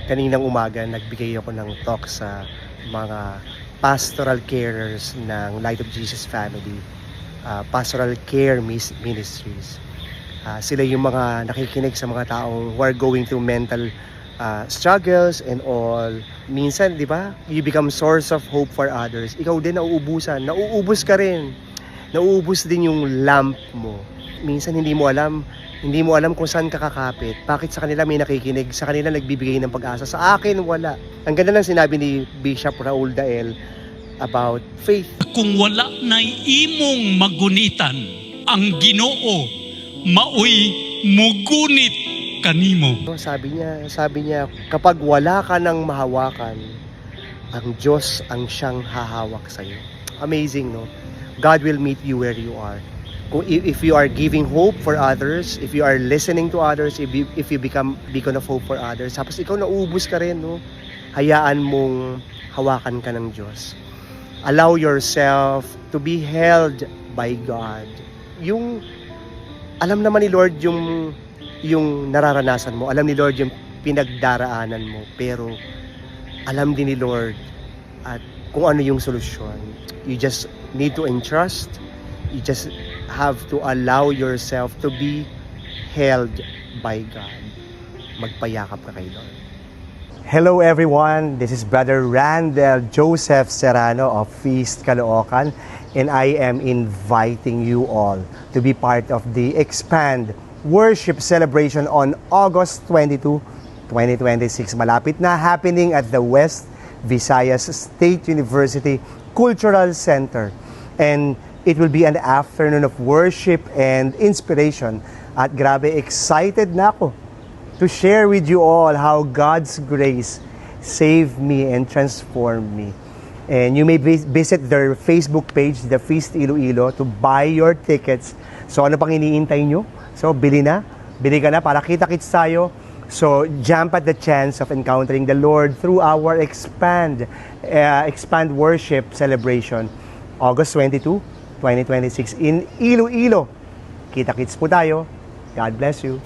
kaninang umaga nagbigay ako ng talk sa mga pastoral carers ng Light of Jesus Family, Pastoral Care Ministries. Sila yung mga nakikinig sa mga taong who are going through mental struggles and all. Minsan, di ba, you become source of hope for others. Ikaw din nauubos ka rin. Nauubos din yung lamp mo. Minsan hindi mo alam kung saan ka kakapit. Bakit sa kanila may nakikinig, sa kanila nagbibigay ng pag-asa, sa akin wala. Ang ganda ng sinabi ni Bishop Raul Dael about faith. Kung wala na imong magunitan, ang Ginoo maoy mugunit kanimo. Sabi niya, kapag wala ka nang mahawakan, ang Diyos ang siyang hahawak sa iyo. Amazing, no? God will meet you where you are. If you are giving hope for others, if you are listening to others, if you become beacon of hope for others, tapos ikaw nauubos ka rin, no? Hayaan mong hawakan ka ng Diyos. Allow yourself to be held by God. Yung alam naman ni Lord yung nararanasan mo, alam ni Lord yung pinagdaraanan mo, pero alam din ni Lord at kung ano yung solusyon. You just need to entrust. You just have to allow yourself to be held by God. Magpayakap ka kay Lord. Hello everyone, this is Brother Randel Joseph Serrano of Feast Caloocan, and I am inviting you all to be part of the Expand Worship Celebration on August 22, 2026. Malapit na, happening at the West Visayas State University Cultural Center. And it will be an afternoon of worship and inspiration. At grabe, excited na ako to share with you all how God's grace saved me and transformed me. And you may visit their Facebook page, The Feast Iloilo, to buy your tickets. So ano pang iniintay nyo? So bili ka na para kita-kits tayo. So jump at the chance of encountering the Lord through our Expand Worship Celebration, August 22, 2026 in Iloilo. Kita-kits po tayo. God bless you.